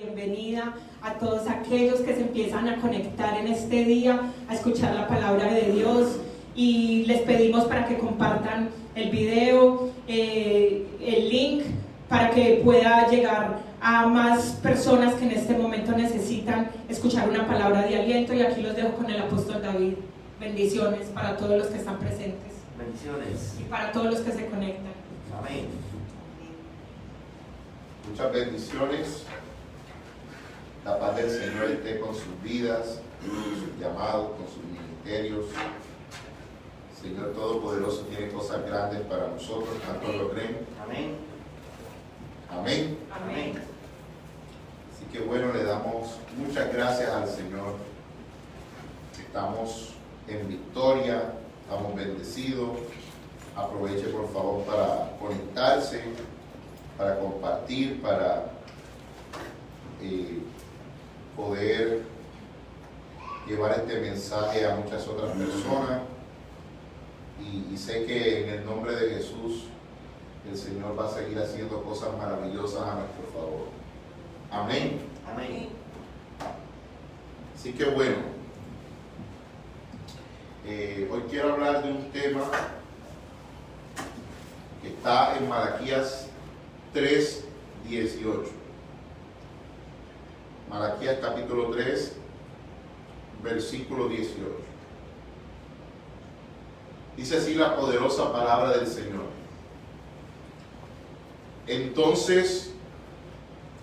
Bienvenida a todos aquellos que se empiezan a conectar en este día a escuchar la palabra de Dios, y les pedimos para que compartan el video, el link, para que pueda llegar a más personas que en este momento necesitan escuchar una palabra de aliento. Y aquí los dejo con el apóstol David. Bendiciones para todos los que están presentes. Bendiciones. Y para todos los que se conectan. Amén. Muchas bendiciones. La paz del Señor esté con sus vidas, con sus llamados, con sus ministerios. El Señor Todopoderoso tiene cosas grandes para nosotros, ¿cuántos lo creen? Amén. Amén. Amén. Así que bueno, le damos muchas gracias al Señor. Estamos en victoria, estamos bendecidos. Aproveche por favor para conectarse, para compartir, para poder llevar este mensaje a muchas otras personas. Y sé que en el nombre de Jesús el Señor va a seguir haciendo cosas maravillosas a nuestro favor. Amén. Amén. Así que bueno, hoy quiero hablar de un tema que está en Malaquías 3:18. Malaquías capítulo 3, versículo 18. Dice así la poderosa palabra del Señor. Entonces,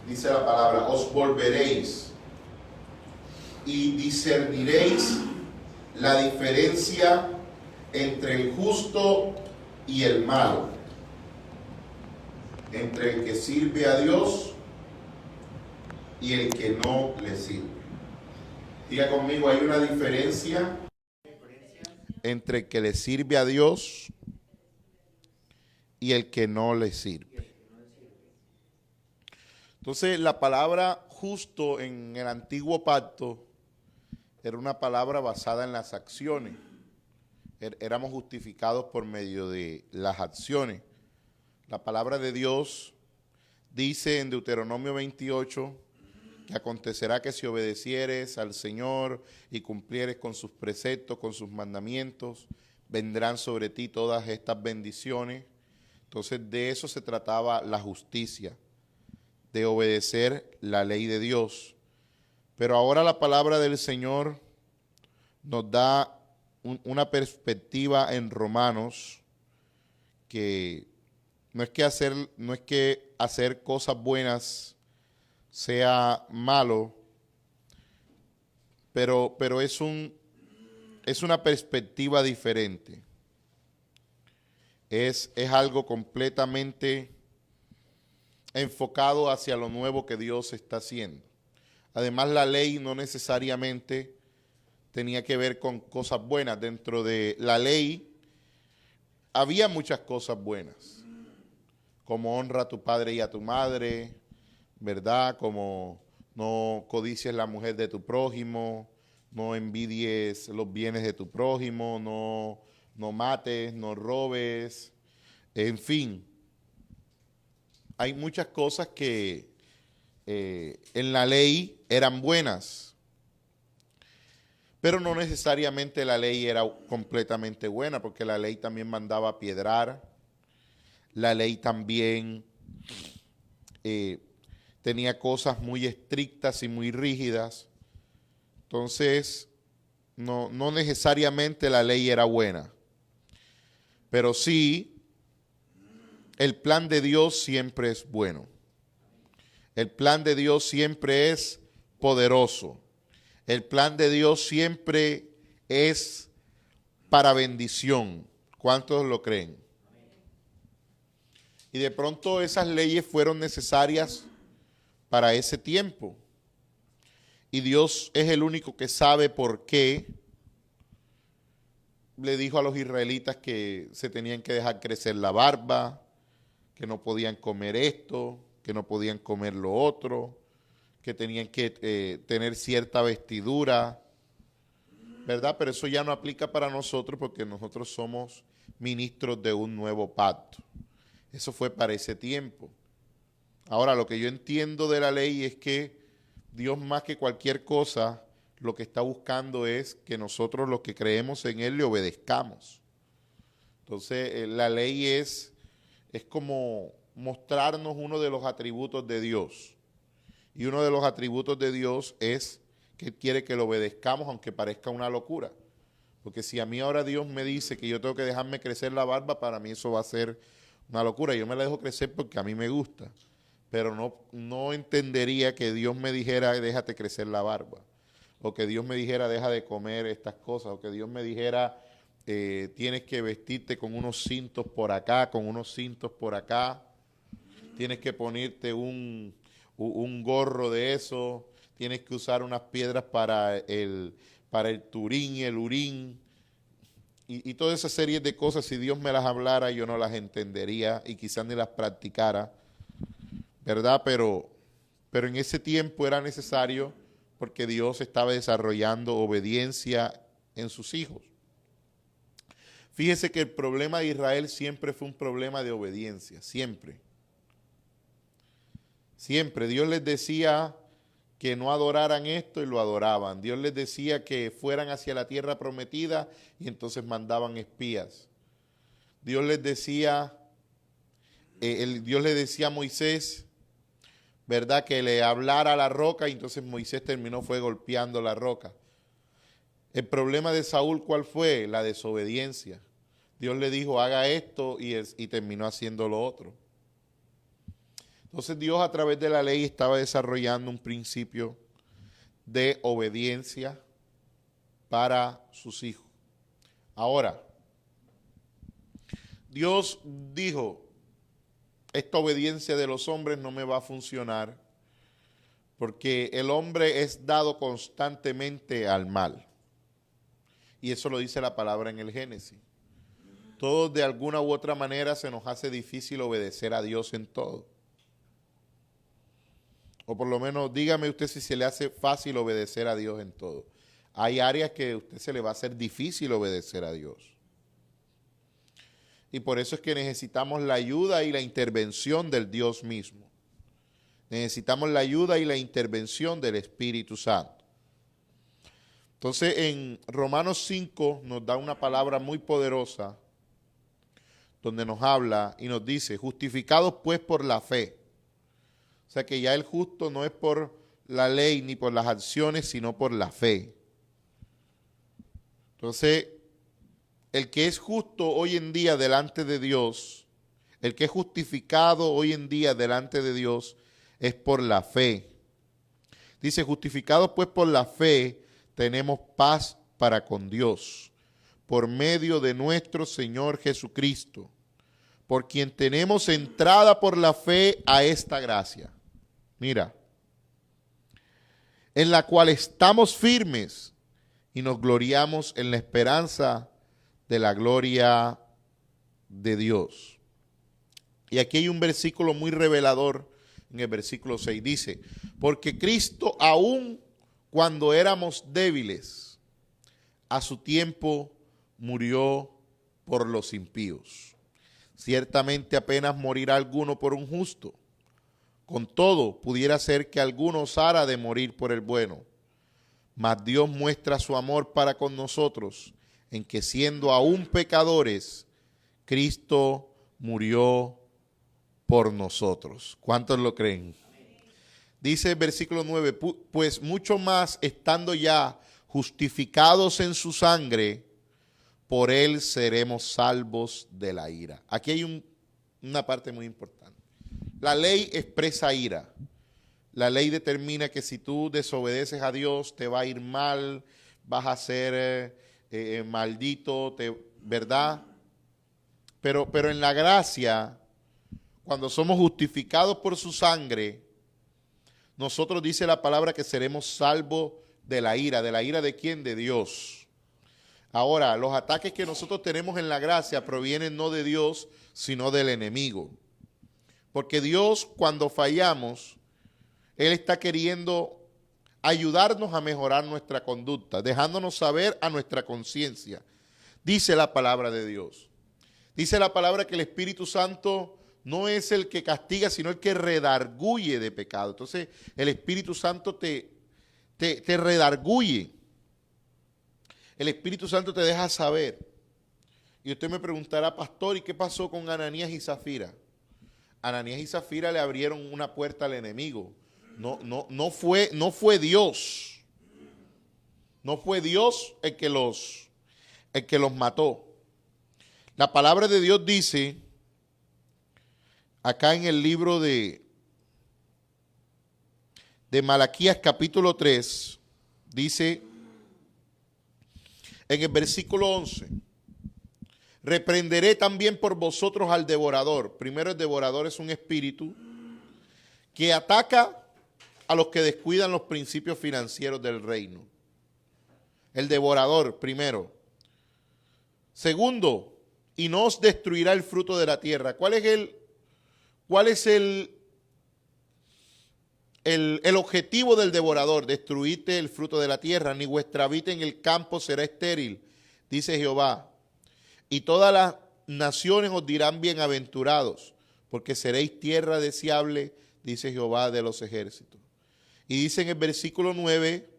dice la palabra, os volveréis y discerniréis la diferencia entre el justo y el malo, entre el que sirve a Dios y el que no le sirve. Diga conmigo, hay una diferencia entre el que le sirve a Dios y el que no le sirve. Entonces, la palabra justo en el antiguo pacto era una palabra basada en las acciones. Éramos justificados por medio de las acciones. La palabra de Dios dice en Deuteronomio 28 que acontecerá que si obedecieres al Señor y cumplieres con sus preceptos, con sus mandamientos, vendrán sobre ti todas estas bendiciones. Entonces de eso se trataba la justicia, de obedecer la ley de Dios. Pero ahora la palabra del Señor nos da una perspectiva en Romanos que no es que hacer cosas buenas sea malo, pero es una perspectiva diferente. Es algo completamente enfocado hacia lo nuevo que Dios está haciendo. Además, la ley no necesariamente tenía que ver con cosas buenas. Dentro de la ley había muchas cosas buenas, como honra a tu padre y a tu madre, ¿verdad? Como no codicies la mujer de tu prójimo, no envidies los bienes de tu prójimo, no mates, no robes, en fin. Hay muchas cosas que en la ley eran buenas, pero no necesariamente la ley era completamente buena, porque la ley también mandaba piedrar, la ley también tenía cosas muy estrictas y muy rígidas. Entonces, no necesariamente la ley era buena, pero sí, el plan de Dios siempre es bueno. El plan de Dios siempre es poderoso. El plan de Dios siempre es para bendición. ¿Cuántos lo creen? Y de pronto esas leyes fueron necesarias para ese tiempo. Y Dios es el único que sabe por qué le dijo a los israelitas que se tenían que dejar crecer la barba, que no podían comer esto, que no podían comer lo otro, que tenían que tener cierta vestidura, ¿verdad? Pero eso ya no aplica para nosotros porque nosotros somos ministros de un nuevo pacto. Eso fue para ese tiempo. Ahora, lo que yo entiendo de la ley es que Dios más que cualquier cosa, lo que está buscando es que nosotros los que creemos en Él le obedezcamos. Entonces, la ley es como mostrarnos uno de los atributos de Dios. Y uno de los atributos de Dios es que Él quiere que lo obedezcamos, aunque parezca una locura. Porque si a mí ahora Dios me dice que yo tengo que dejarme crecer la barba, para mí eso va a ser una locura. Yo me la dejo crecer porque a mí me gusta. Pero no entendería que Dios me dijera, déjate crecer la barba. O que Dios me dijera, deja de comer estas cosas. O que Dios me dijera, tienes que vestirte con unos cintos por acá, con unos cintos por acá. Tienes que ponerte un gorro de eso. Tienes que usar unas piedras para el turín y el urín. Y toda esa serie de cosas, si Dios me las hablara, yo no las entendería y quizás ni las practicara, ¿verdad? Pero en ese tiempo era necesario porque Dios estaba desarrollando obediencia en sus hijos. Fíjese que el problema de Israel siempre fue un problema de obediencia, siempre. Siempre Dios les decía que no adoraran esto y lo adoraban. Dios les decía que fueran hacia la tierra prometida y entonces mandaban espías. Dios les decía, Dios le decía a Moisés, ¿verdad?, que le hablara a la roca y entonces Moisés fue golpeando la roca. El problema de Saúl, ¿cuál fue? La desobediencia. Dios le dijo, haga esto y terminó haciendo lo otro. Entonces Dios a través de la ley estaba desarrollando un principio de obediencia para sus hijos. Ahora, Dios dijo, esta obediencia de los hombres no me va a funcionar porque el hombre es dado constantemente al mal. Y eso lo dice la palabra en el Génesis. Todos de alguna u otra manera se nos hace difícil obedecer a Dios en todo. O por lo menos dígame usted si se le hace fácil obedecer a Dios en todo. Hay áreas que a usted se le va a hacer difícil obedecer a Dios. Y por eso es que necesitamos la ayuda y la intervención del Dios mismo. Necesitamos la ayuda y la intervención del Espíritu Santo. Entonces en Romanos 5 nos da una palabra muy poderosa donde nos habla y nos dice, justificados pues por la fe. O sea que ya el justo no es por la ley ni por las acciones, sino por la fe. Entonces, el que es justo hoy en día delante de Dios, el que es justificado hoy en día delante de Dios, es por la fe. Dice, justificados pues por la fe, tenemos paz para con Dios, por medio de nuestro Señor Jesucristo, por quien tenemos entrada por la fe a esta gracia. Mira, en la cual estamos firmes y nos gloriamos en la esperanza de la gloria de Dios. Y aquí hay un versículo muy revelador en el versículo 6. Dice, porque Cristo aún cuando éramos débiles, a su tiempo murió por los impíos. Ciertamente apenas morirá alguno por un justo. Con todo, pudiera ser que alguno osara de morir por el bueno. Mas Dios muestra su amor para con nosotros, en que siendo aún pecadores, Cristo murió por nosotros. ¿Cuántos lo creen? Dice el versículo 9, pues mucho más estando ya justificados en su sangre, por él seremos salvos de la ira. Aquí hay una parte muy importante. La ley expresa ira. La ley determina que si tú desobedeces a Dios, te va a ir mal, vas a ser maldito, ¿verdad? Pero en la gracia, cuando somos justificados por su sangre, nosotros dice la palabra que seremos salvos de la ira. ¿De la ira de quién? De Dios. Ahora, los ataques que nosotros tenemos en la gracia provienen no de Dios, sino del enemigo. Porque Dios, cuando fallamos, Él está queriendo ayudarnos a mejorar nuestra conducta, dejándonos saber a nuestra conciencia. Dice la palabra de Dios. Dice la palabra que el Espíritu Santo no es el que castiga, sino el que redarguye de pecado. Entonces, el Espíritu Santo te redarguye. El Espíritu Santo te deja saber. Y usted me preguntará, pastor, ¿y qué pasó con Ananías y Zafira? Ananías y Zafira le abrieron una puerta al enemigo. No fue Dios. No fue Dios el que los mató. La palabra de Dios dice, acá en el libro de Malaquías capítulo 3, dice en el versículo 11, reprenderé también por vosotros al devorador. Primero, el devorador es un espíritu que ataca a los que descuidan los principios financieros del reino. El devorador, primero. Segundo, y no os destruirá el fruto de la tierra. ¿Cuál es el objetivo del devorador? Destruirte el fruto de la tierra, ni vuestra vida en el campo será estéril, dice Jehová. Y todas las naciones os dirán bienaventurados, porque seréis tierra deseable, dice Jehová de los ejércitos. Y dice en el versículo 9,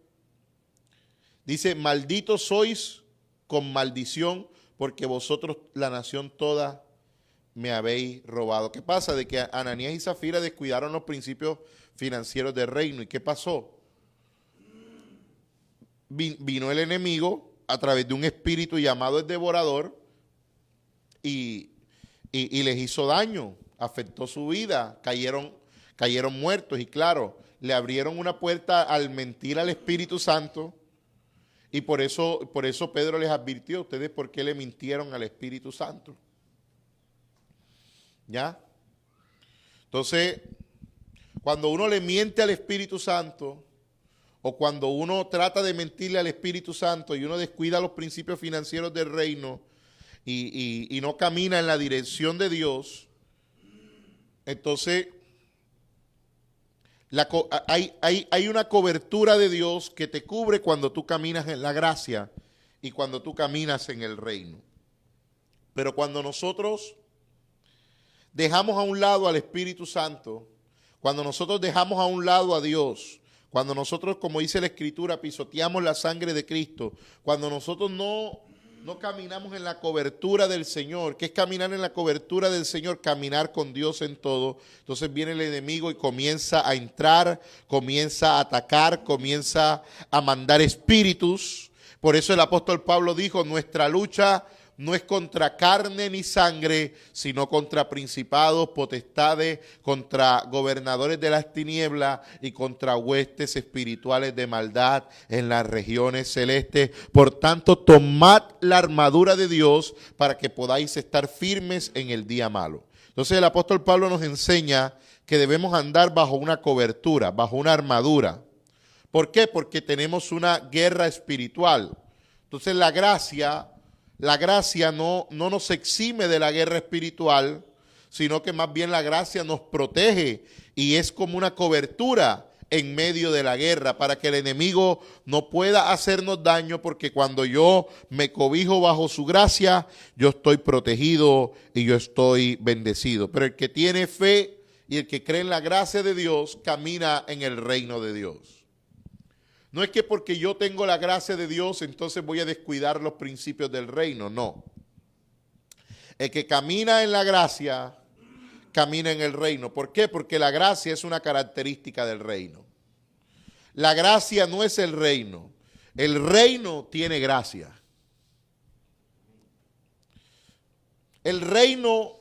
dice, malditos sois con maldición, porque vosotros la nación toda me habéis robado. ¿Qué pasa? De que Ananías y Zafira descuidaron los principios financieros del reino. ¿Y qué pasó? Vino el enemigo a través de un espíritu llamado el devorador y les hizo daño, afectó su vida, cayeron muertos. Y claro, le abrieron una puerta al mentir al Espíritu Santo. Y por eso Pedro les advirtió a ustedes por qué le mintieron al Espíritu Santo. ¿Ya? Entonces, cuando uno le miente al Espíritu Santo, o cuando uno trata de mentirle al Espíritu Santo y uno descuida los principios financieros del reino y no camina en la dirección de Dios, entonces hay una cobertura de Dios que te cubre cuando tú caminas en la gracia y cuando tú caminas en el reino. Pero cuando nosotros dejamos a un lado al Espíritu Santo, cuando nosotros dejamos a un lado a Dios, cuando nosotros, como dice la Escritura, pisoteamos la sangre de Cristo, cuando nosotros no caminamos en la cobertura del Señor, que es caminar en la cobertura del Señor, caminar con Dios en todo, entonces viene el enemigo y comienza a entrar, comienza a atacar, comienza a mandar espíritus. Por eso el apóstol Pablo dijo, nuestra lucha no es contra carne ni sangre, sino contra principados, potestades, contra gobernadores de las tinieblas y contra huestes espirituales de maldad en las regiones celestes. Por tanto, tomad la armadura de Dios para que podáis estar firmes en el día malo. Entonces el apóstol Pablo nos enseña que debemos andar bajo una cobertura, bajo una armadura. ¿Por qué? Porque tenemos una guerra espiritual. Entonces la gracia no nos exime de la guerra espiritual, sino que más bien la gracia nos protege y es como una cobertura en medio de la guerra para que el enemigo no pueda hacernos daño, porque cuando yo me cobijo bajo su gracia, yo estoy protegido y yo estoy bendecido. Pero el que tiene fe y el que cree en la gracia de Dios camina en el reino de Dios. No es que porque yo tengo la gracia de Dios, entonces voy a descuidar los principios del reino, no. El que camina en la gracia, camina en el reino. ¿Por qué? Porque la gracia es una característica del reino. La gracia no es el reino. El reino tiene gracia. El reino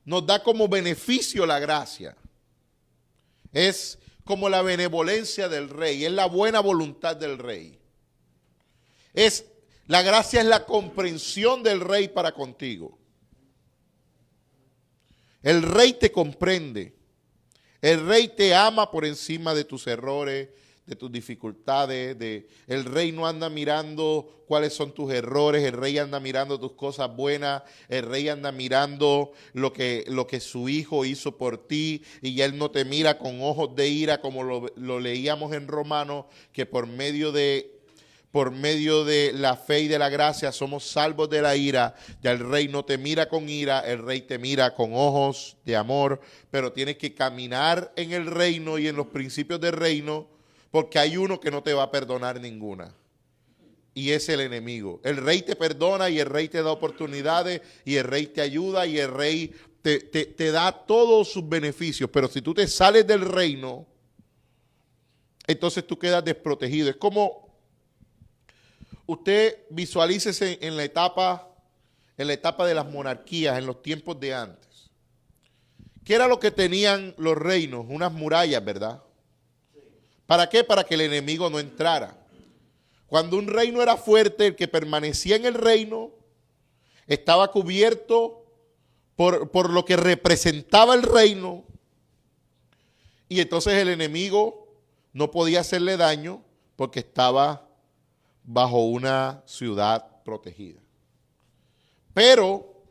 nos da como beneficio la gracia. Es como la benevolencia del rey, es la buena voluntad del rey. La gracia es la comprensión del rey para contigo. El rey te comprende. El rey te ama por encima de tus errores, de tus dificultades. El rey no anda mirando cuáles son tus errores, el rey anda mirando tus cosas buenas, el rey anda mirando lo que su hijo hizo por ti, y él no te mira con ojos de ira como lo leíamos en Romanos, que por medio de por medio de la fe y de la gracia somos salvos de la ira. Ya el rey no te mira con ira, el rey te mira con ojos de amor, pero tienes que caminar en el reino y en los principios del reino, porque hay uno que no te va a perdonar ninguna. Y es el enemigo. El rey te perdona y el rey te da oportunidades y el rey te ayuda y el rey te da todos sus beneficios. Pero si tú te sales del reino, entonces tú quedas desprotegido. Es como usted visualícese en la etapa de las monarquías, en los tiempos de antes. ¿Qué era lo que tenían los reinos? Unas murallas, ¿verdad? ¿Para qué? Para que el enemigo no entrara. Cuando un reino era fuerte, el que permanecía en el reino estaba cubierto por lo que representaba el reino, y entonces el enemigo no podía hacerle daño porque estaba bajo una ciudad protegida. Pero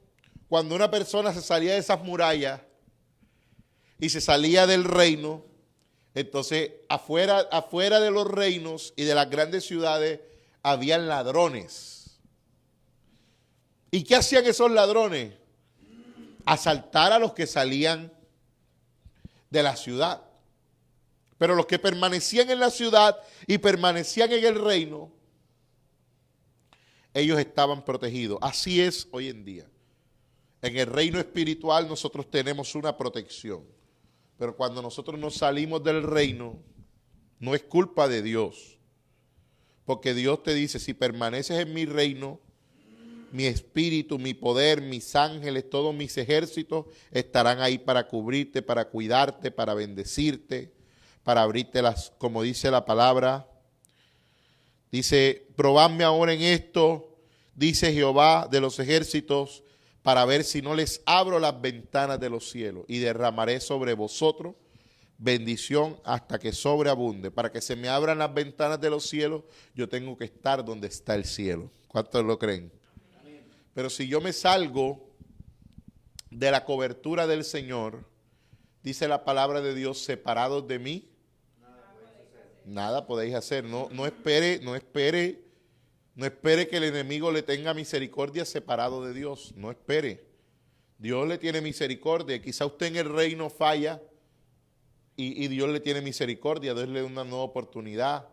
cuando una persona se salía de esas murallas y se salía del reino, entonces afuera de los reinos y de las grandes ciudades habían ladrones. ¿Y qué hacían esos ladrones? Asaltar a los que salían de la ciudad. Pero los que permanecían en la ciudad y permanecían en el reino, ellos estaban protegidos. Así es hoy en día. En el reino espiritual nosotros tenemos una protección. Pero cuando nosotros nos salimos del reino, no es culpa de Dios. Porque Dios te dice, si permaneces en mi reino, mi espíritu, mi poder, mis ángeles, todos mis ejércitos estarán ahí para cubrirte, para cuidarte, para bendecirte, para abrirte las, como dice la palabra. Dice, probadme ahora en esto, dice Jehová de los ejércitos, para ver si no les abro las ventanas de los cielos y derramaré sobre vosotros bendición hasta que sobreabunde. Para que se me abran las ventanas de los cielos, yo tengo que estar donde está el cielo. ¿Cuántos lo creen? Amén. Pero si yo me salgo de la cobertura del Señor, dice la palabra de Dios, separados de mí, nada podéis hacer. No espere que el enemigo le tenga misericordia separado de Dios. No espere. Dios le tiene misericordia. Quizá usted en el reino falla y Dios le tiene misericordia. Dios le da una nueva oportunidad.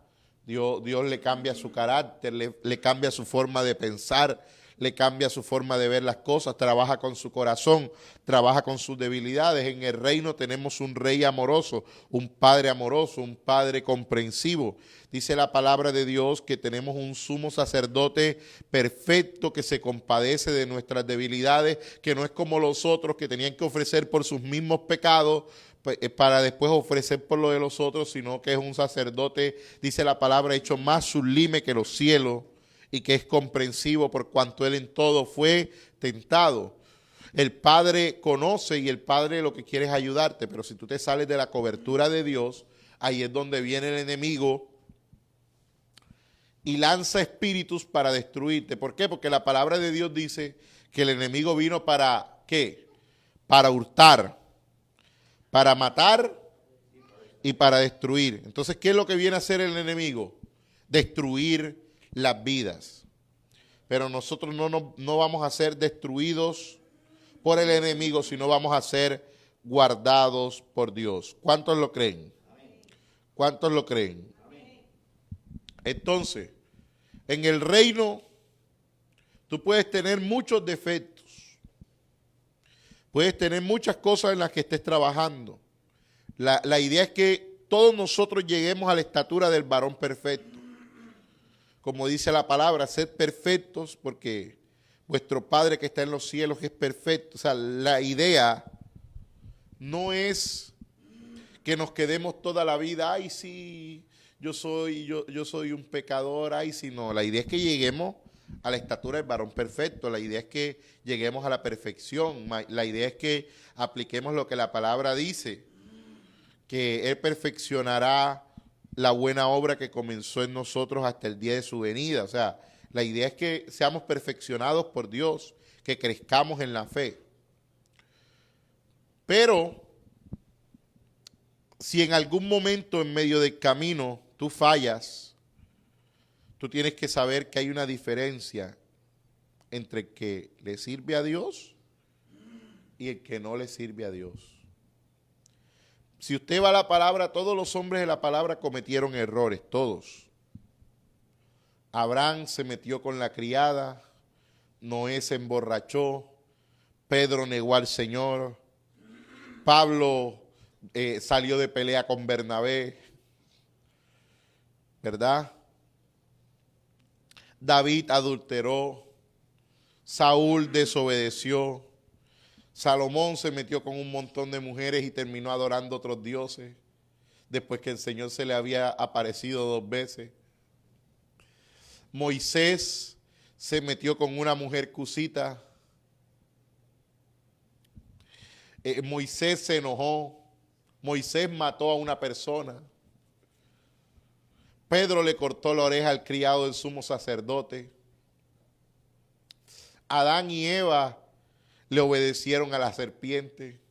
Dios le cambia su carácter, le cambia su forma de pensar, le cambia su forma de ver las cosas, trabaja con su corazón, trabaja con sus debilidades. En el reino tenemos un rey amoroso, un padre comprensivo. Dice la palabra de Dios que tenemos un sumo sacerdote perfecto que se compadece de nuestras debilidades, que no es como los otros que tenían que ofrecer por sus mismos pecados para después ofrecer por lo de los otros, sino que es un sacerdote, dice la palabra, hecho más sublime que los cielos, y que es comprensivo por cuanto él en todo fue tentado. El Padre conoce y el Padre lo que quiere es ayudarte, pero si tú te sales de la cobertura de Dios, ahí es donde viene el enemigo y lanza espíritus para destruirte. ¿Por qué? Porque la palabra de Dios dice que el enemigo vino para ¿qué? Para hurtar, para matar y para destruir. Entonces, ¿qué es lo que viene a hacer el enemigo? Destruir las vidas. Pero nosotros no vamos a ser destruidos por el enemigo, sino vamos a ser guardados por Dios. ¿Cuántos lo creen? ¿Cuántos lo creen? Entonces, en el reino, tú puedes tener muchos defectos. Puedes tener muchas cosas en las que estés trabajando. La idea es que todos nosotros lleguemos a la estatura del varón perfecto. Como dice la palabra, sed perfectos porque vuestro Padre que está en los cielos es perfecto. O sea, la idea no es que nos quedemos toda la vida, ay sí, yo soy un pecador, ay sí, no. La idea es que lleguemos a la estatura del varón perfecto. La idea es que lleguemos a la perfección. La idea es que apliquemos lo que la palabra dice, que Él perfeccionará la buena obra que comenzó en nosotros hasta el día de su venida. O sea, la idea es que seamos perfeccionados por Dios, que crezcamos en la fe. Pero, si en algún momento en medio del camino tú fallas, tú tienes que saber que hay una diferencia entre el que le sirve a Dios y el que no le sirve a Dios. Si usted va a la palabra, todos los hombres de la palabra cometieron errores, todos. Abraham se metió con la criada, Noé se emborrachó, Pedro negó al Señor, Pablo salió de pelea con Bernabé, ¿verdad? David adulteró, Saúl desobedeció, Salomón se metió con un montón de mujeres y terminó adorando otros dioses, después que el Señor se le había aparecido 2 veces. Moisés se metió con una mujer cusita. Moisés se enojó. Moisés mató a una persona. Pedro le cortó la oreja al criado del sumo sacerdote. Adán y Eva le obedecieron a la serpiente.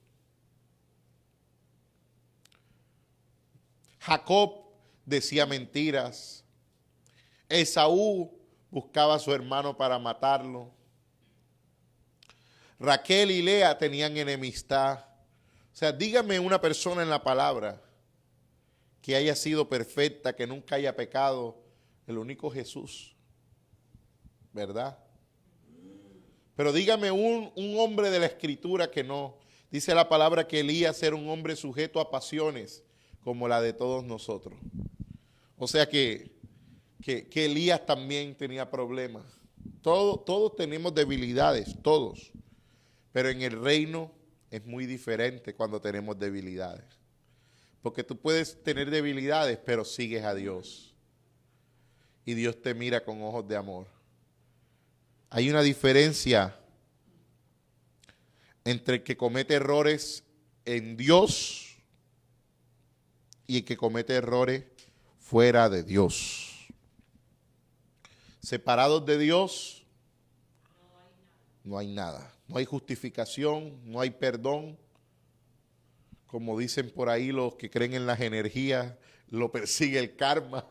Jacob decía mentiras. Esaú buscaba a su hermano para matarlo. Raquel y Lea tenían enemistad. O sea, dígame una persona en la palabra que haya sido perfecta, que nunca haya pecado. El único Jesús, ¿verdad? Pero dígame un hombre de la Escritura que no. Dice la palabra que Elías era un hombre sujeto a pasiones como la de todos nosotros. O sea que Elías también tenía problemas. Todos tenemos debilidades, todos. Pero en el reino es muy diferente cuando tenemos debilidades. Porque tú puedes tener debilidades, pero sigues a Dios. Y Dios te mira con ojos de amor. Hay una diferencia entre el que comete errores en Dios y el que comete errores fuera de Dios. Separados de Dios, no hay nada. No hay justificación, no hay perdón. Como dicen por ahí los que creen en las energías, lo persigue el karma.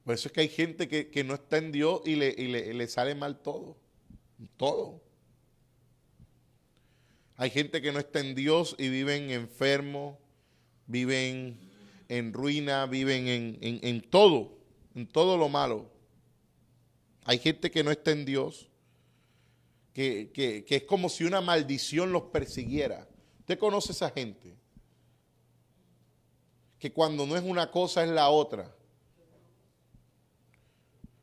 Por eso es que hay gente que no está en Dios y le sale mal todo. Todo. Hay gente que no está en Dios y viven enfermos, viven en ruina, viven en todo lo malo. Hay gente que no está en Dios, que es como si una maldición los persiguiera. ¿Usted conoce a esa gente? Que cuando no es una cosa es la otra.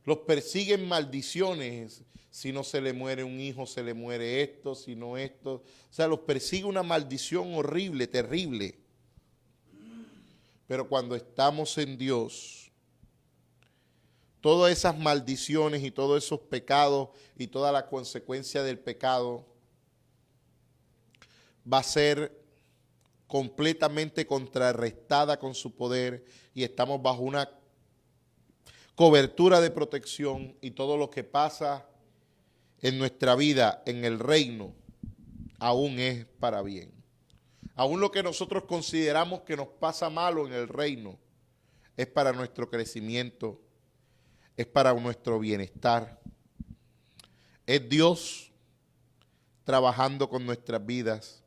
Los persiguen maldiciones. Si no se le muere un hijo, se le muere esto, si no esto. O sea, los persigue una maldición horrible, terrible. Pero cuando estamos en Dios, todas esas maldiciones y todos esos pecados y toda la consecuencia del pecado va a ser completamente contrarrestada con su poder y estamos bajo una cobertura de protección y todo lo que pasa en nuestra vida, en el reino, aún es para bien. Aún lo que nosotros consideramos que nos pasa malo en el reino es para nuestro crecimiento, es para nuestro bienestar. Es Dios trabajando con nuestras vidas,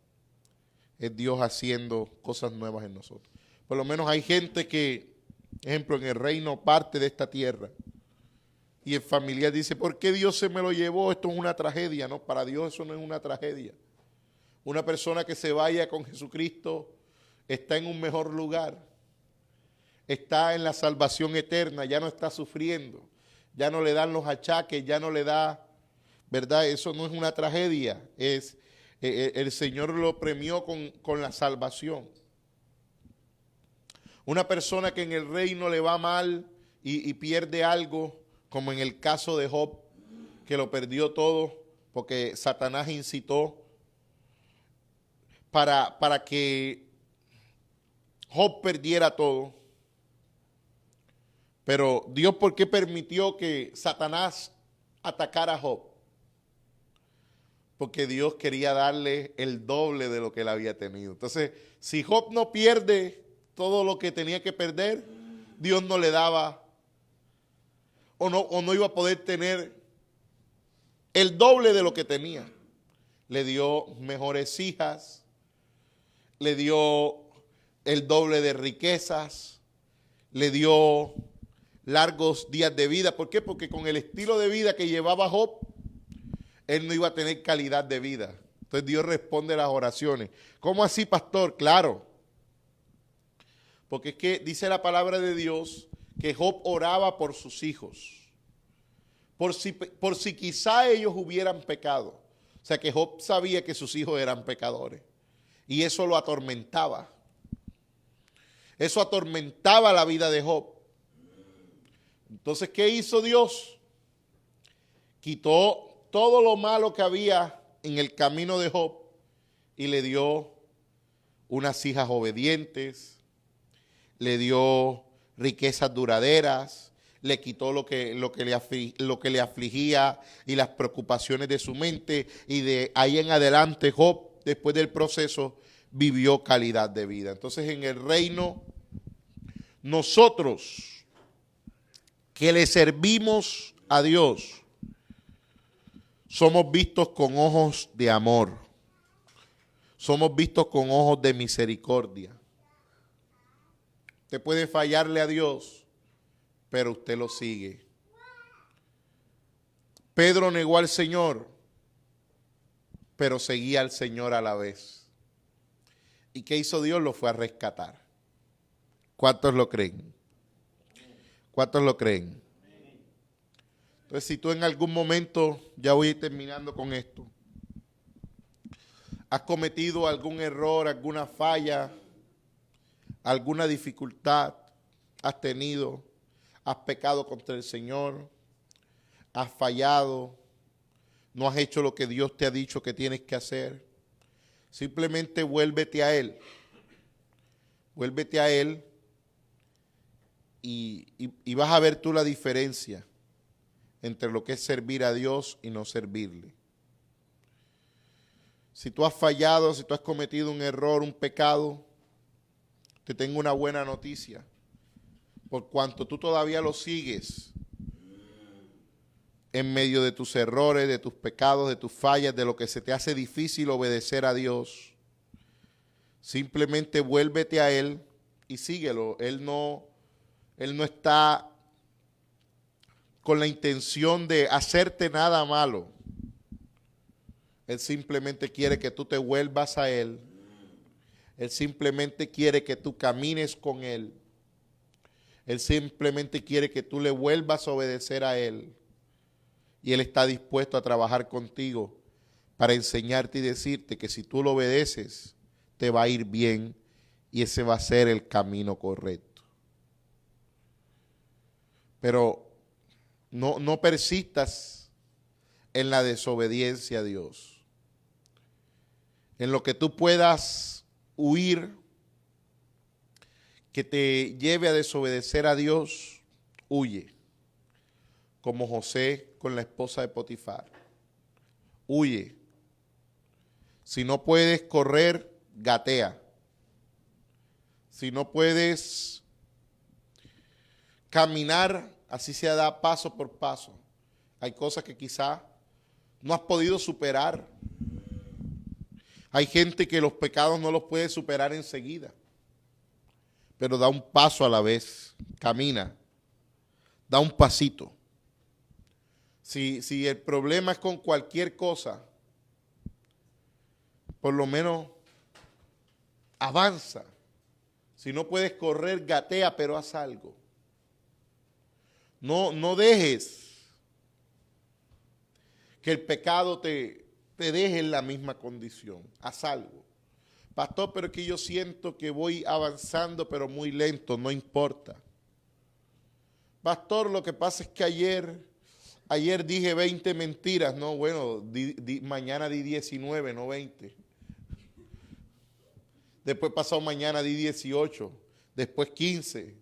es Dios haciendo cosas nuevas en nosotros. Por lo menos hay gente que, ejemplo, en el reino parte de esta tierra y el familiar dice, ¿por qué Dios se me lo llevó? Esto es una tragedia. No, para Dios eso no es una tragedia. Una persona que se vaya con Jesucristo está en un mejor lugar, está en la salvación eterna, ya no está sufriendo, ya no le dan los achaques, ya no le da, ¿verdad? Eso no es una tragedia, el Señor lo premió con la salvación. Una persona que en el reino le va mal y pierde algo, como en el caso de Job, que lo perdió todo porque Satanás incitó para que Job perdiera todo. Pero Dios, ¿por qué permitió que Satanás atacara a Job? Porque Dios quería darle el doble de lo que él había tenido. Entonces, si Job no pierde todo lo que tenía que perder, Dios no le daba o no iba a poder tener el doble de lo que tenía. Le dio mejores hijas, le dio el doble de riquezas, le dio largos días de vida. ¿Por qué? Porque con el estilo de vida que llevaba Job, él no iba a tener calidad de vida. Entonces Dios responde las oraciones. ¿Cómo así, pastor? Claro. Porque es que dice la palabra de Dios que Job oraba por sus hijos. Por si quizá ellos hubieran pecado. O sea que Job sabía que sus hijos eran pecadores. Y eso lo atormentaba. Eso atormentaba la vida de Job. Entonces, ¿qué hizo Dios? Quitó todo lo malo que había en el camino de Job y le dio unas hijas obedientes, le dio riquezas duraderas, le quitó lo que le afligía y las preocupaciones de su mente, y de ahí en adelante Job, después del proceso, vivió calidad de vida. Entonces, en el reino, nosotros que le servimos a Dios, somos vistos con ojos de amor, somos vistos con ojos de misericordia. Usted puede fallarle a Dios, pero usted lo sigue. Pedro negó al Señor, pero seguía al Señor a la vez. ¿Y qué hizo Dios? Lo fue a rescatar. ¿Cuántos lo creen? ¿Cuántos lo creen? Entonces, si tú en algún momento, ya voy a ir terminando con esto, has cometido algún error, alguna falla, alguna dificultad, has tenido, has pecado contra el Señor, has fallado, no has hecho lo que Dios te ha dicho que tienes que hacer, simplemente vuélvete a Él. Vuélvete a Él y vas a ver tú la diferencia entre lo que es servir a Dios y no servirle. Si tú has fallado, si tú has cometido un error, un pecado, te tengo una buena noticia. Por cuanto tú todavía lo sigues en medio de tus errores, de tus pecados, de tus fallas, de lo que se te hace difícil obedecer a Dios, simplemente vuélvete a Él y síguelo. Él no está con la intención de hacerte nada malo. Él simplemente quiere que tú te vuelvas a Él. Él simplemente quiere que tú camines con Él. Él simplemente quiere que tú le vuelvas a obedecer a Él. Y Él está dispuesto a trabajar contigo para enseñarte y decirte que si tú lo obedeces, te va a ir bien y ese va a ser el camino correcto. Pero no persistas en la desobediencia a Dios. En lo que tú puedas huir, que te lleve a desobedecer a Dios, huye. Como José con la esposa de Potifar. Huye. Si no puedes correr, gatea. Si no puedes caminar, así se da paso por paso. Hay cosas que quizá no has podido superar. Hay gente que los pecados no los puede superar enseguida, pero da un paso a la vez, camina, da un pasito. Si el problema es con cualquier cosa, por lo menos avanza. Si no puedes correr, gatea, pero haz algo. No dejes que el pecado te deje en la misma condición. Haz algo. Pastor, pero es que yo siento que voy avanzando, pero muy lento, no importa. Pastor, lo que pasa es que ayer dije 20 mentiras. No, bueno, mañana di 19, no 20. Después pasado mañana di 18, después 15,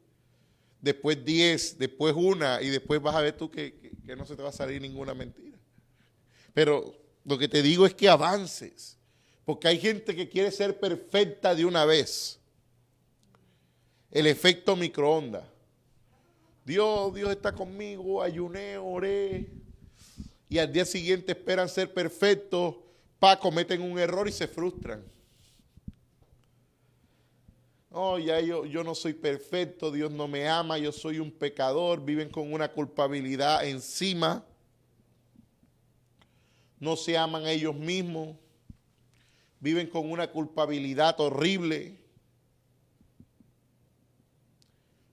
después 10, después 1 y después vas a ver tú que no se te va a salir ninguna mentira. Pero lo que te digo es que avances, porque hay gente que quiere ser perfecta de una vez. El efecto microondas. Dios está conmigo, ayuné, oré. Y al día siguiente esperan ser perfectos, cometen un error y se frustran. Oh, ya yo no soy perfecto, Dios no me ama, yo soy un pecador, viven con una culpabilidad encima. No se aman a ellos mismos, viven con una culpabilidad horrible.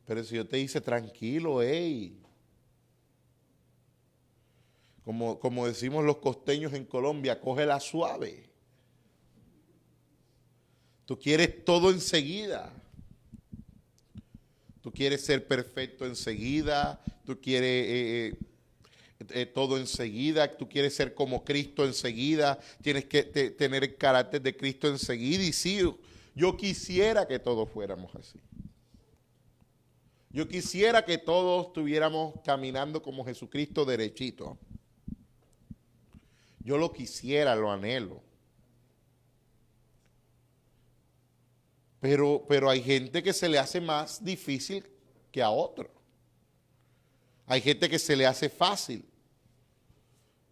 Pero si yo te dice tranquilo, hey, como decimos los costeños en Colombia, cógela suave. Tú quieres todo enseguida. Tú quieres ser perfecto enseguida. Tú quieres todo enseguida. Tú quieres ser como Cristo enseguida. Tienes que tener el carácter de Cristo enseguida. Y sí, yo quisiera que todos fuéramos así. Yo quisiera que todos estuviéramos caminando como Jesucristo derechito. Yo lo quisiera, lo anhelo. Pero hay gente que se le hace más difícil que a otro. Hay gente que se le hace fácil.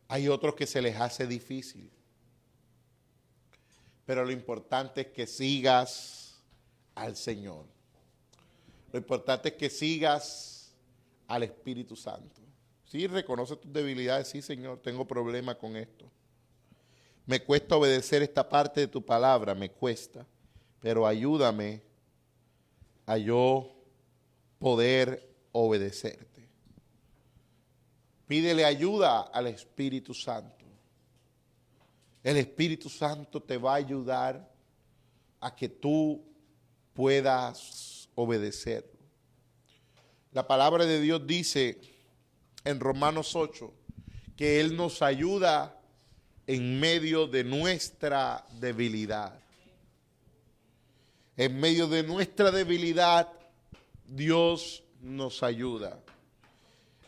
Hay otros que se les hace difícil. Pero lo importante es que sigas al Señor. Lo importante es que sigas al Espíritu Santo. Sí, reconoce tus debilidades. Sí, Señor, tengo problemas con esto. Me cuesta obedecer esta parte de tu palabra, me cuesta. Pero ayúdame a yo poder obedecerte. Pídele ayuda al Espíritu Santo. El Espíritu Santo te va a ayudar a que tú puedas obedecerlo. La palabra de Dios dice en Romanos 8 que Él nos ayuda en medio de nuestra debilidad. En medio de nuestra debilidad, Dios nos ayuda.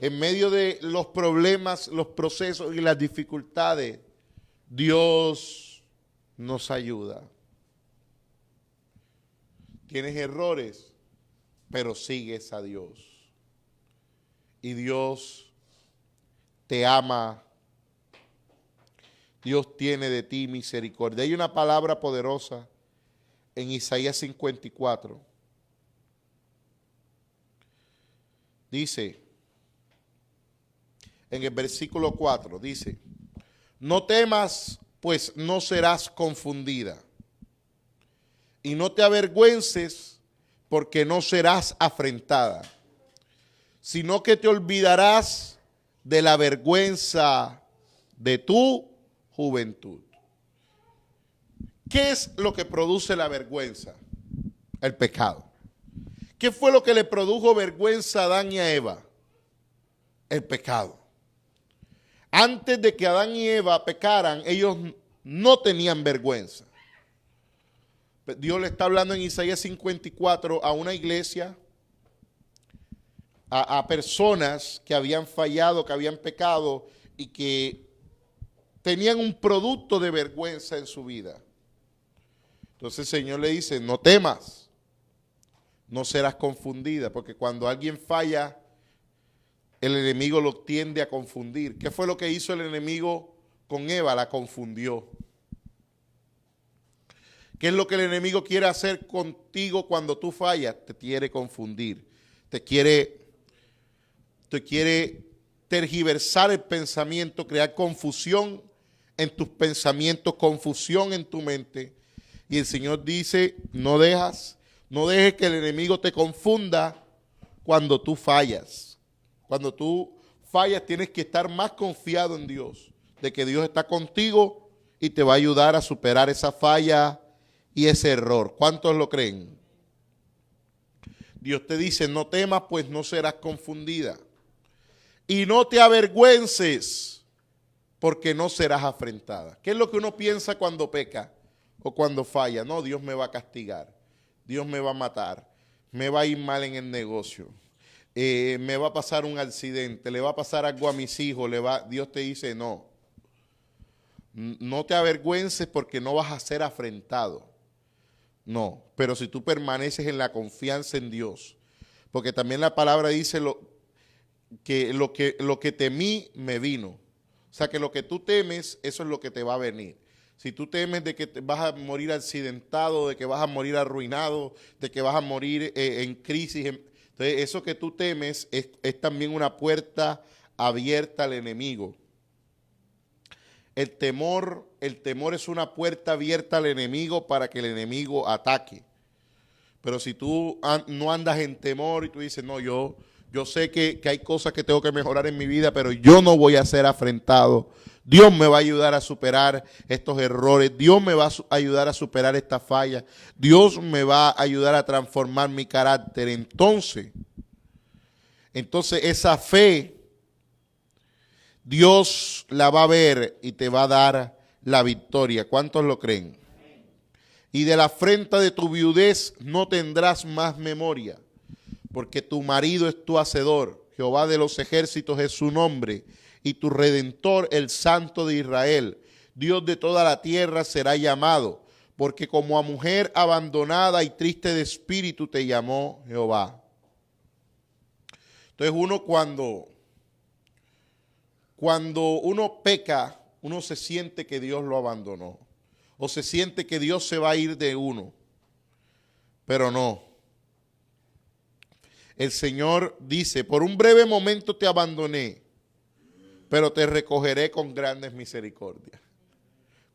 En medio de los problemas, los procesos y las dificultades, Dios nos ayuda. Tienes errores, pero sigues a Dios. Y Dios te ama. Dios tiene de ti misericordia. Hay una palabra poderosa en Isaías 54. Dice, en el versículo 4, dice, no temas, pues no serás confundida, y no te avergüences, porque no serás afrentada, sino que te olvidarás de la vergüenza de tu juventud. ¿Qué es lo que produce la vergüenza? El pecado. ¿Qué fue lo que le produjo vergüenza a Adán y a Eva? El pecado. Antes de que Adán y Eva pecaran, ellos no tenían vergüenza. Dios le está hablando en Isaías 54 a una iglesia, a personas que habían fallado, que habían pecado y que tenían un producto de vergüenza en su vida. Entonces el Señor le dice, no temas, no serás confundida, porque cuando alguien falla, el enemigo lo tiende a confundir. ¿Qué fue lo que hizo el enemigo con Eva? La confundió. ¿Qué es lo que el enemigo quiere hacer contigo cuando tú fallas? Te quiere confundir, te quiere tergiversar el pensamiento, crear confusión en tus pensamientos, confusión en tu mente. Y el Señor dice, no dejes que el enemigo te confunda cuando tú fallas. Cuando tú fallas tienes que estar más confiado en Dios, de que Dios está contigo y te va a ayudar a superar esa falla y ese error. ¿Cuántos lo creen? Dios te dice, no temas, pues no serás confundida. Y no te avergüences, porque no serás afrentada. ¿Qué es lo que uno piensa cuando peca o cuando falla? No, Dios me va a castigar, Dios me va a matar, me va a ir mal en el negocio, me va a pasar un accidente, le va a pasar algo a mis hijos, Dios te dice, no te avergüences porque no vas a ser afrentado. No, pero si tú permaneces en la confianza en Dios, porque también la palabra dice lo que temí me vino. O sea, que lo que tú temes, eso es lo que te va a venir. Si tú temes de que te vas a morir accidentado, de que vas a morir arruinado, de que vas a morir en crisis, entonces eso que tú temes es también una puerta abierta al enemigo. El temor es una puerta abierta al enemigo para que el enemigo ataque. Pero si tú no andas en temor y tú dices, no, yo sé que hay cosas que tengo que mejorar en mi vida, pero yo no voy a ser afrentado. Dios me va a ayudar a superar estos errores. Dios me va a ayudar a superar estas fallas. Dios me va a ayudar a transformar mi carácter. Entonces esa fe, Dios la va a ver y te va a dar la victoria. ¿Cuántos lo creen? Y de la afrenta de tu viudez no tendrás más memoria, porque tu marido es tu hacedor. Jehová de los ejércitos es su nombre, y tu Redentor, el Santo de Israel. Dios de toda la tierra será llamado, porque como a mujer abandonada y triste de espíritu te llamó Jehová. Entonces uno cuando uno peca, uno se siente que Dios lo abandonó, o se siente que Dios se va a ir de uno, pero no. El Señor dice, por un breve momento te abandoné, pero te recogeré con grandes misericordias.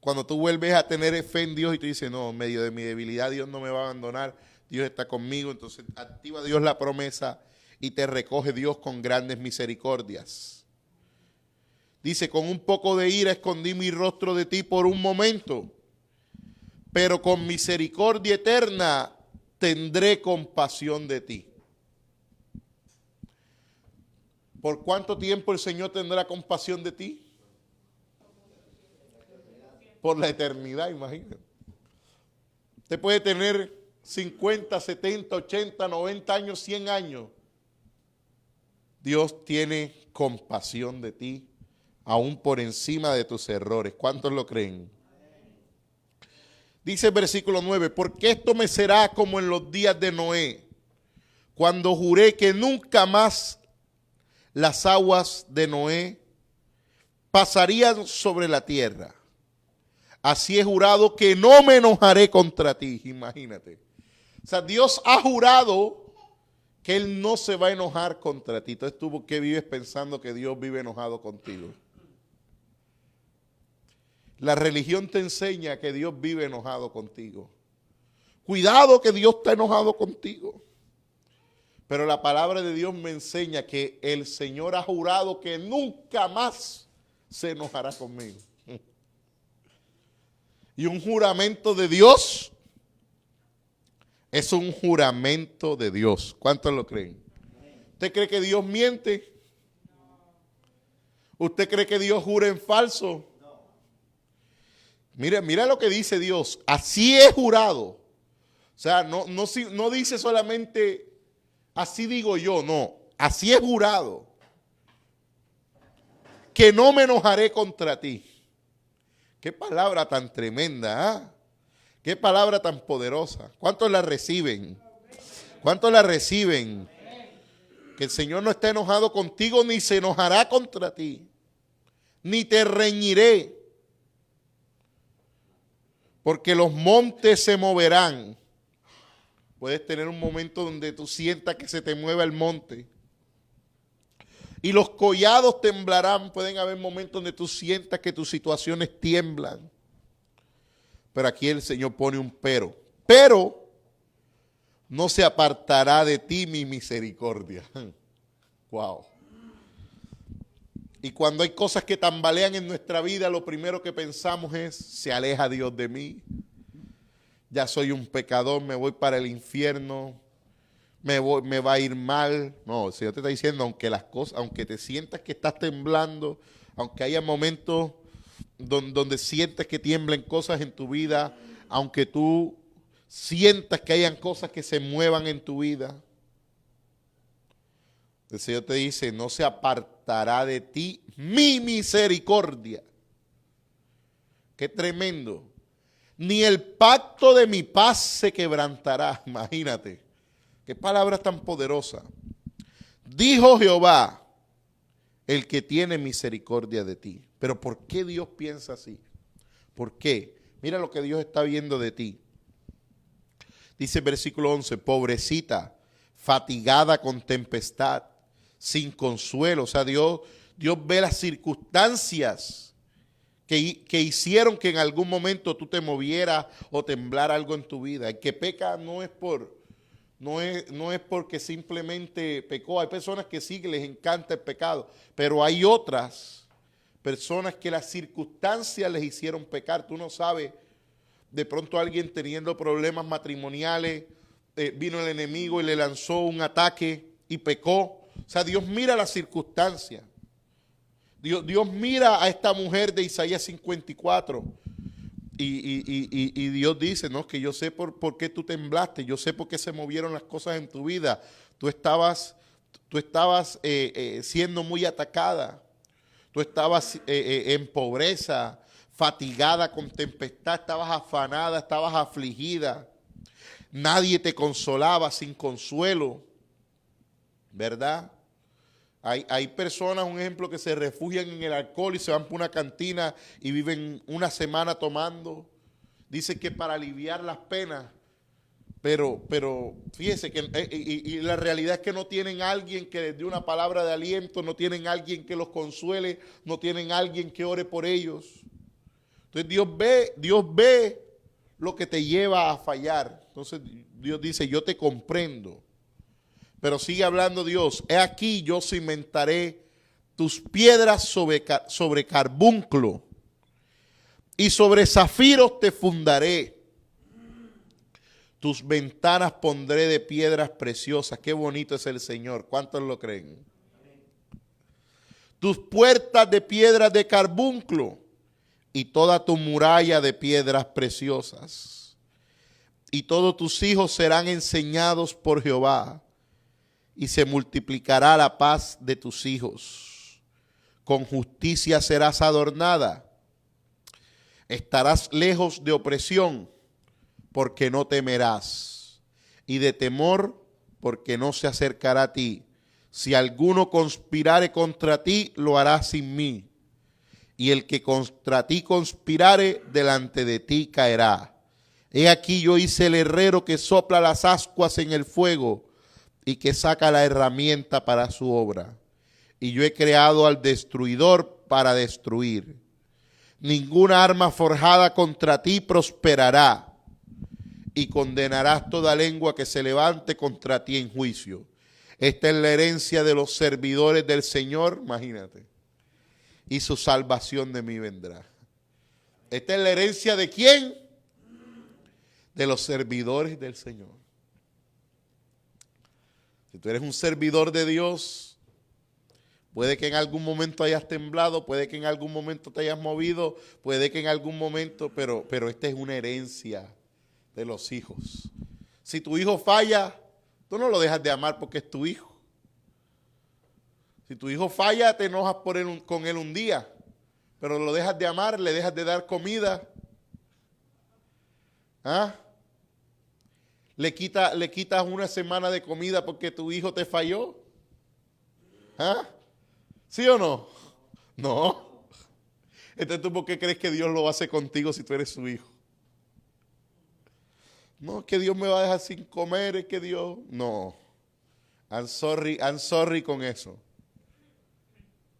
Cuando tú vuelves a tener fe en Dios y tú dices, no, en medio de mi debilidad Dios no me va a abandonar, Dios está conmigo, entonces activa Dios la promesa y te recoge Dios con grandes misericordias. Dice, con un poco de ira escondí mi rostro de ti por un momento, pero con misericordia eterna tendré compasión de ti. ¿Por cuánto tiempo el Señor tendrá compasión de ti? Por la eternidad, imagínate. Usted puede tener 50, 70, 80, 90 años, 100 años. Dios tiene compasión de ti, aún por encima de tus errores. ¿Cuántos lo creen? Dice el versículo 9, porque esto me será como en los días de Noé, cuando juré que nunca más las aguas de Noé pasarían sobre la tierra. Así he jurado que no me enojaré contra ti. Imagínate. O sea, Dios ha jurado que Él no se va a enojar contra ti. Entonces tú, ¿por qué vives pensando que Dios vive enojado contigo? La religión te enseña que Dios vive enojado contigo. Cuidado que Dios está enojado contigo. Pero la palabra de Dios me enseña que el Señor ha jurado que nunca más se enojará conmigo. Y un juramento de Dios es un juramento de Dios. ¿Cuántos lo creen? ¿Usted cree que Dios miente? ¿Usted cree que Dios jura en falso? Mira lo que dice Dios. Así he jurado. O sea, no dice solamente así digo yo, no. Así he jurado que no me enojaré contra ti. Qué palabra tan tremenda, ¿ah? Qué palabra tan poderosa. ¿Cuántos la reciben? ¿Cuántos la reciben? Que el Señor no está enojado contigo, ni se enojará contra ti, ni te reñiré, porque los montes se moverán. Puedes tener un momento donde tú sientas que se te mueva el monte. Y los collados temblarán. Pueden haber momentos donde tú sientas que tus situaciones tiemblan. Pero aquí el Señor pone un pero. Pero no se apartará de ti mi misericordia. Wow. Y cuando hay cosas que tambalean en nuestra vida, lo primero que pensamos es, se aleja Dios de mí. Ya soy un pecador, me voy para el infierno. Me va a ir mal. No, el Señor te está diciendo, aunque te sientas que estás temblando, aunque haya momentos donde sientas que tiemblen cosas en tu vida, aunque tú sientas que hayan cosas que se muevan en tu vida, el Señor te dice, no se apartará de ti mi misericordia. Qué tremendo. Ni el pacto de mi paz se quebrantará. Imagínate. Qué palabra tan poderosa. Dijo Jehová, el que tiene misericordia de ti. Pero ¿por qué Dios piensa así? ¿Por qué? Mira lo que Dios está viendo de ti. Dice el versículo 11, pobrecita, fatigada con tempestad, sin consuelo. O sea, Dios ve las circunstancias que hicieron que en algún momento tú te movieras o temblara algo en tu vida. El que peca no es porque simplemente pecó. Hay personas que sí, que les encanta el pecado, pero hay otras personas que las circunstancias les hicieron pecar. Tú no sabes, de pronto alguien teniendo problemas matrimoniales, vino el enemigo y le lanzó un ataque y pecó. O sea, Dios mira las circunstancias. Dios mira a esta mujer de Isaías 54 y Dios dice, no, que yo sé por qué tú temblaste, yo sé por qué se movieron las cosas en tu vida. Tú estabas siendo muy atacada, tú estabas en pobreza, fatigada con tempestad, estabas afanada, estabas afligida, nadie te consolaba, sin consuelo, ¿verdad? Hay personas, un ejemplo, que se refugian en el alcohol y se van por una cantina y viven una semana tomando. Dicen que para aliviar las penas, pero fíjese que y la realidad es que no tienen alguien que les dé una palabra de aliento, no tienen alguien que los consuele, no tienen alguien que ore por ellos. Entonces Dios ve lo que te lleva a fallar. Entonces Dios dice, yo te comprendo. Pero sigue hablando Dios, he aquí yo cimentaré tus piedras sobre carbunclo y sobre zafiros te fundaré. Tus ventanas pondré de piedras preciosas. Qué bonito es el Señor. ¿Cuántos lo creen? Tus puertas de piedras de carbunclo y toda tu muralla de piedras preciosas. Y todos tus hijos serán enseñados por Jehová. Y se multiplicará la paz de tus hijos. Con justicia serás adornada. Estarás lejos de opresión, porque no temerás. Y de temor, porque no se acercará a ti. Si alguno conspirare contra ti, lo hará sin mí. Y el que contra ti conspirare, delante de ti caerá. He aquí yo hice el herrero que sopla las ascuas en el fuego, y que saca la herramienta para su obra. Y yo he creado al destruidor para destruir. Ninguna arma forjada contra ti prosperará, y condenarás toda lengua que se levante contra ti en juicio. Esta es la herencia de los servidores del Señor, imagínate, y su salvación de mí vendrá. Esta es la herencia ¿de quién? De los servidores del Señor. Si tú eres un servidor de Dios, puede que en algún momento hayas temblado, puede que en algún momento te hayas movido, puede que en algún momento, pero esta es una herencia de los hijos. Si tu hijo falla, tú no lo dejas de amar porque es tu hijo. Si tu hijo falla, te enojas con él un día, pero lo dejas de amar, le dejas de dar comida. ¿Ah? Le quitas una semana de comida porque tu hijo te falló. ¿Ah? ¿Sí o no? No. Entonces, ¿tú por qué crees que Dios lo hace contigo si tú eres su hijo? No, es que Dios me va a dejar sin comer, es que Dios... No. I'm sorry con eso.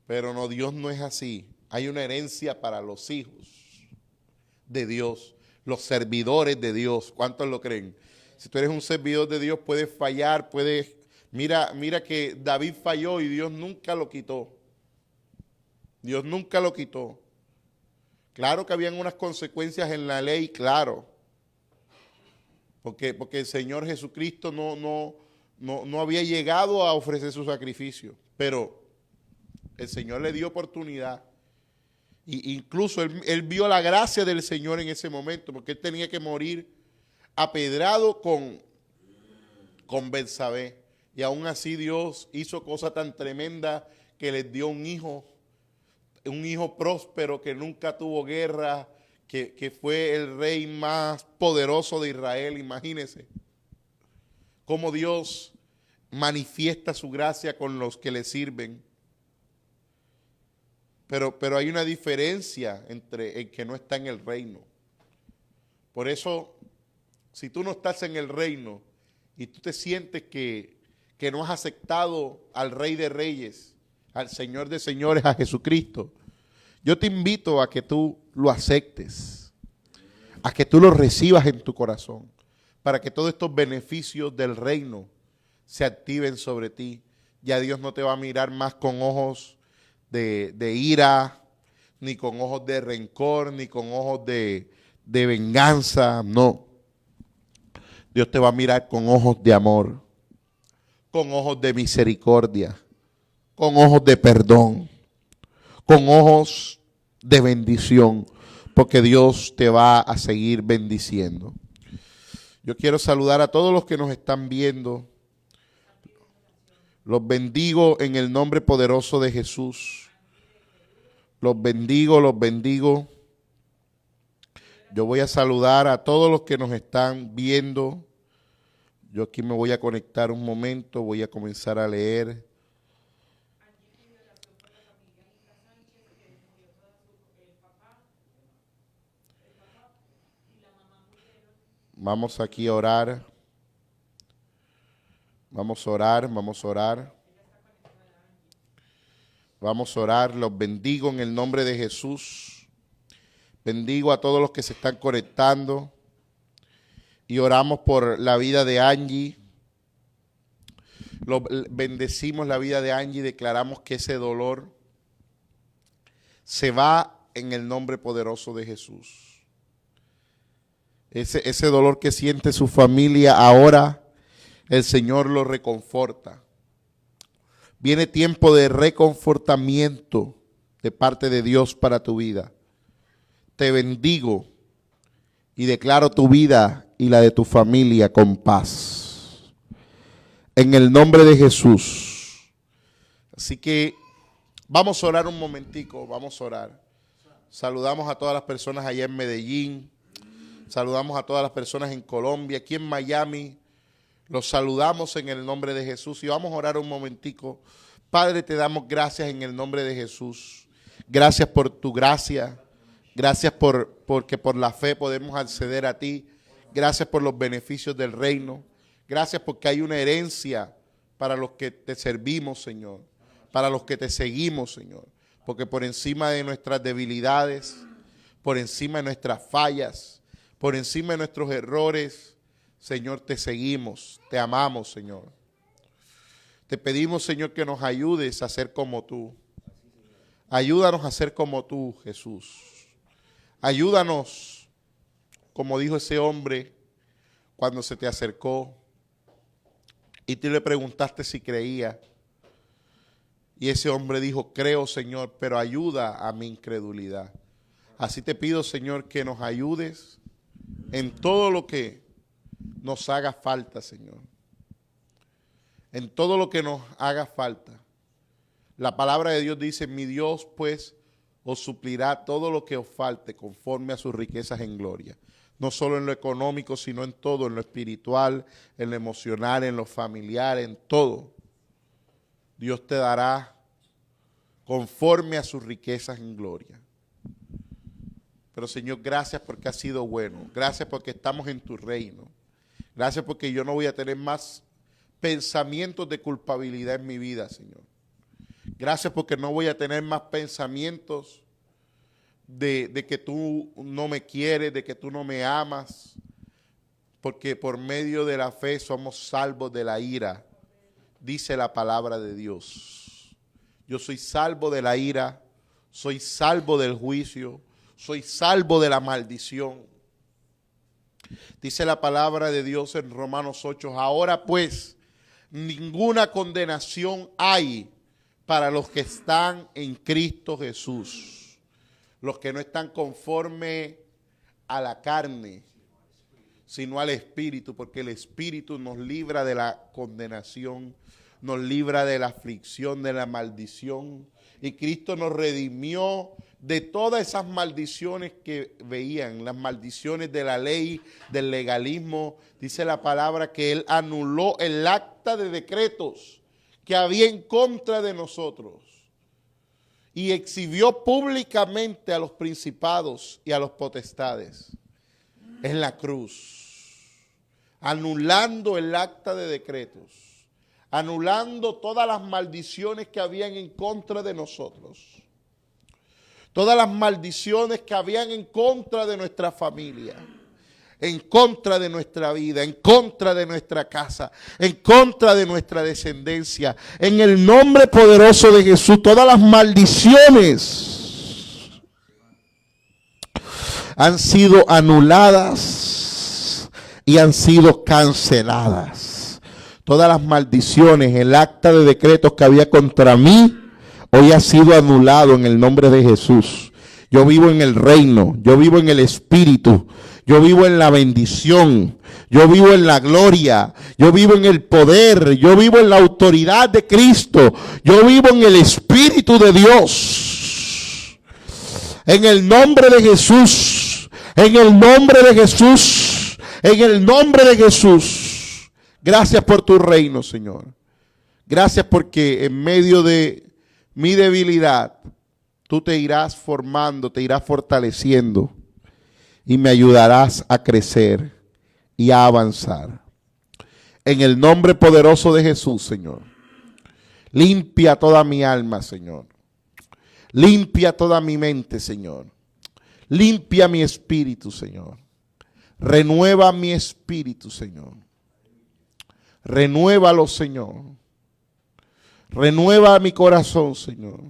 Pero no, Dios no es así. Hay una herencia para los hijos de Dios, los servidores de Dios. ¿Cuántos lo creen? Si tú eres un servidor de Dios, puedes fallar, puedes... Mira que David falló y Dios nunca lo quitó. Dios nunca lo quitó. Claro que habían unas consecuencias en la ley, claro. Porque el Señor Jesucristo no había llegado a ofrecer su sacrificio. Pero el Señor le dio oportunidad. Y incluso él vio la gracia del Señor en ese momento, porque él tenía que morir apedrado con Betsabé. Y aún así Dios hizo cosa tan tremenda que les dio un hijo próspero que nunca tuvo guerra, que fue el rey más poderoso de Israel. Imagínense cómo Dios manifiesta su gracia con los que le sirven. pero hay una diferencia entre el que no está en el reino. Por eso, si tú no estás en el reino y tú te sientes que no has aceptado al Rey de Reyes, al Señor de Señores, a Jesucristo, yo te invito a que tú lo aceptes, a que tú lo recibas en tu corazón, para que todos estos beneficios del reino se activen sobre ti. Ya Dios no te va a mirar más con ojos de ira, ni con ojos de rencor, ni con ojos de venganza, no. Dios te va a mirar con ojos de amor, con ojos de misericordia, con ojos de perdón, con ojos de bendición, porque Dios te va a seguir bendiciendo. Yo quiero saludar a todos los que nos están viendo. Los bendigo en el nombre poderoso de Jesús. Los bendigo, los bendigo. Yo voy a saludar a todos los que nos están viendo. Yo aquí me voy a conectar un momento, voy a comenzar a leer. Vamos aquí a orar. Vamos a orar, vamos a orar. Vamos a orar, los bendigo en el nombre de Jesús. Bendigo a todos los que se están conectando. Y oramos por la vida de Angie. Bendecimos la vida de Angie y declaramos que ese dolor se va en el nombre poderoso de Jesús. Ese dolor que siente su familia ahora, el Señor lo reconforta. Viene tiempo de reconfortamiento de parte de Dios para tu vida. Te bendigo y declaro tu vida y la de tu familia con paz. En el nombre de Jesús. Así que vamos a orar un momentico, vamos a orar. Saludamos a todas las personas allá en Medellín. Saludamos a todas las personas en Colombia, aquí en Miami. Los saludamos en el nombre de Jesús y vamos a orar un momentico. Padre, te damos gracias en el nombre de Jesús. Gracias por tu gracia. Gracias porque por la fe podemos acceder a ti. Gracias por los beneficios del reino. Gracias porque hay una herencia para los que te servimos, Señor. Para los que te seguimos, Señor. Porque por encima de nuestras debilidades, por encima de nuestras fallas, por encima de nuestros errores, Señor, te seguimos, te amamos, Señor. Te pedimos, Señor, que nos ayudes a ser como tú. Ayúdanos a ser como tú, Jesús. Ayúdanos, como dijo ese hombre cuando se te acercó y tú le preguntaste si creía. Y ese hombre dijo, creo, Señor, pero ayuda a mi incredulidad. Así te pido, Señor, que nos ayudes en todo lo que nos haga falta, Señor. En todo lo que nos haga falta. La palabra de Dios dice, mi Dios pues os suplirá todo lo que os falte conforme a sus riquezas en gloria. No solo en lo económico, sino en todo, en lo espiritual, en lo emocional, en lo familiar, en todo. Dios te dará conforme a sus riquezas en gloria. Pero Señor, gracias porque has sido bueno. Gracias porque estamos en tu reino. Gracias porque yo no voy a tener más pensamientos de culpabilidad en mi vida, Señor. Gracias porque no voy a tener más pensamientos de que tú no me quieres, de que tú no me amas. Porque por medio de la fe somos salvos de la ira, dice la palabra de Dios. Yo soy salvo de la ira, soy salvo del juicio, soy salvo de la maldición. Dice la palabra de Dios en Romanos 8, ahora pues, ninguna condenación hay para los que están en Cristo Jesús. Los que no están conforme a la carne, sino al Espíritu, porque el Espíritu nos libra de la condenación, nos libra de la aflicción, de la maldición. Y Cristo nos redimió de todas esas maldiciones que veían, las maldiciones de la ley, del legalismo. Dice la palabra que Él anuló el acta de decretos que había en contra de nosotros. y exhibió públicamente a los principados y a los potestades en la cruz, anulando el acta de decretos, anulando todas las maldiciones que habían en contra de nosotros, todas las maldiciones que habían en contra de nuestra familia, en contra de nuestra vida, en contra de nuestra casa, en contra de nuestra descendencia. En el nombre poderoso de Jesús, todas las maldiciones han sido anuladas y han sido canceladas. Todas las maldiciones, el acta de decretos que había contra mí, hoy ha sido anulado en el nombre de Jesús. Yo vivo en el reino, yo vivo en el Espíritu, yo vivo en la bendición, yo vivo en la gloria, yo vivo en el poder, yo vivo en la autoridad de Cristo, yo vivo en el Espíritu de Dios. En el nombre de Jesús, en el nombre de Jesús, en el nombre de Jesús. Gracias por tu reino, Señor. Gracias porque en medio de mi debilidad, tú te irás formando, te irás fortaleciendo y me ayudarás a crecer y a avanzar. En el nombre poderoso de Jesús, Señor. Limpia toda mi alma, Señor. Limpia toda mi mente, Señor. Limpia mi espíritu, Señor. Renueva mi espíritu, Señor. Renuévalo, Señor. Renueva mi corazón, Señor.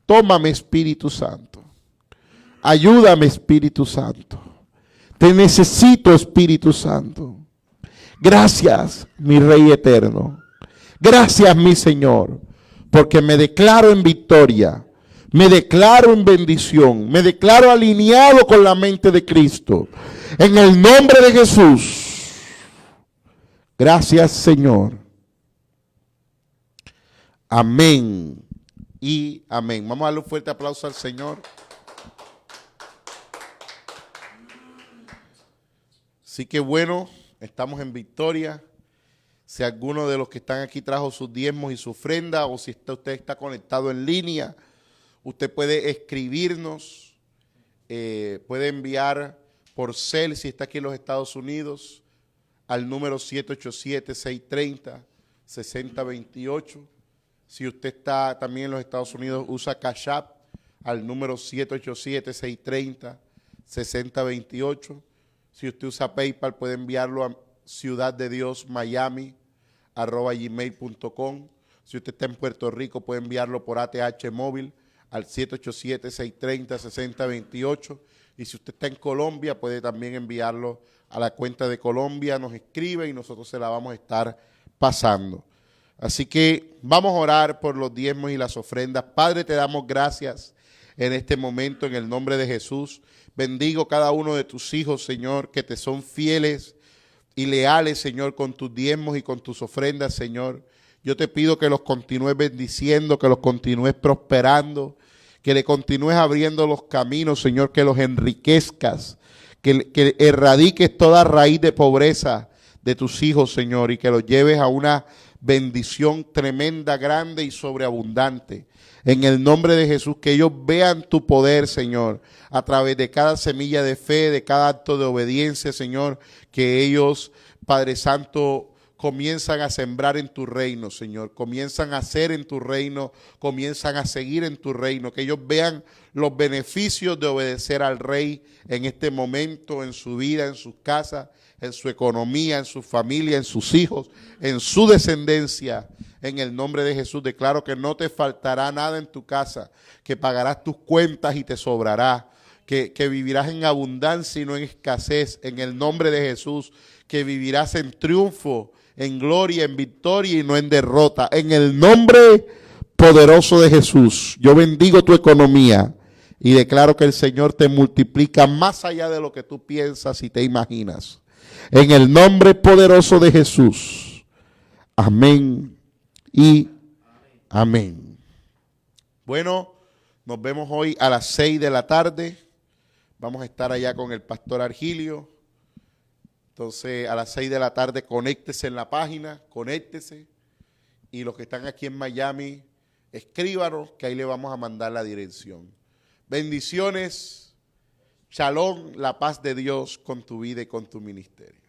Tómame, Espíritu Santo. Ayúdame, Espíritu Santo. Te necesito, Espíritu Santo. Gracias, mi Rey eterno. Gracias, mi Señor, porque me declaro en victoria. Me declaro en bendición. Me declaro alineado con la mente de Cristo. En el nombre de Jesús. Gracias, Señor. Amén y amén. Vamos a darle un fuerte aplauso al Señor. Así que bueno, estamos en victoria. Si alguno de los que están aquí trajo sus diezmos y su ofrenda, o si usted está conectado en línea, usted puede escribirnos, puede enviar por cel, si está aquí en los Estados Unidos, al número 787-630-6028. Si usted está también en los Estados Unidos, usa Cash App al número 787-630-6028. Si usted usa PayPal, puede enviarlo a Ciudad de Dios Miami @gmail.com. Si usted está en Puerto Rico, puede enviarlo por ATH móvil al 787-630-6028. Y si usted está en Colombia, puede también enviarlo a la cuenta de Colombia, nos escribe y nosotros se la vamos a estar pasando. Así que vamos a orar por los diezmos y las ofrendas. Padre, te damos gracias en este momento en el nombre de Jesús. Bendigo cada uno de tus hijos, Señor, que te son fieles y leales, Señor, con tus diezmos y con tus ofrendas, Señor. Yo te pido que los continúes bendiciendo, que los continúes prosperando, que le continúes abriendo los caminos, Señor, que los enriquezcas, que erradiques toda raíz de pobreza de tus hijos, Señor, y que los lleves a una bendición tremenda, grande y sobreabundante. En el nombre de Jesús, que ellos vean tu poder, Señor, a través de cada semilla de fe, de cada acto de obediencia, Señor, que ellos, Padre Santo, comienzan a sembrar en tu reino, Señor, comienzan a hacer en tu reino, comienzan a seguir en tu reino, que ellos vean los beneficios de obedecer al Rey en este momento, en su vida, en sus casas, en su economía, en su familia, en sus hijos, en su descendencia. En el nombre de Jesús declaro que no te faltará nada en tu casa, que pagarás tus cuentas y te sobrará, que vivirás en abundancia y no en escasez. En el nombre de Jesús, que vivirás en triunfo, en gloria, en victoria y no en derrota. En el nombre poderoso de Jesús, yo bendigo tu economía y declaro que el Señor te multiplica más allá de lo que tú piensas y te imaginas. En el nombre poderoso de Jesús. Amén y amén. Bueno, nos vemos hoy a las 6 de la tarde. Vamos a estar allá con el pastor Argilio. Entonces, a las 6 de la tarde, conéctese en la página, conéctese. Y los que están aquí en Miami, escríbanos que ahí le vamos a mandar la dirección. Bendiciones, shalom, la paz de Dios con tu vida y con tu ministerio.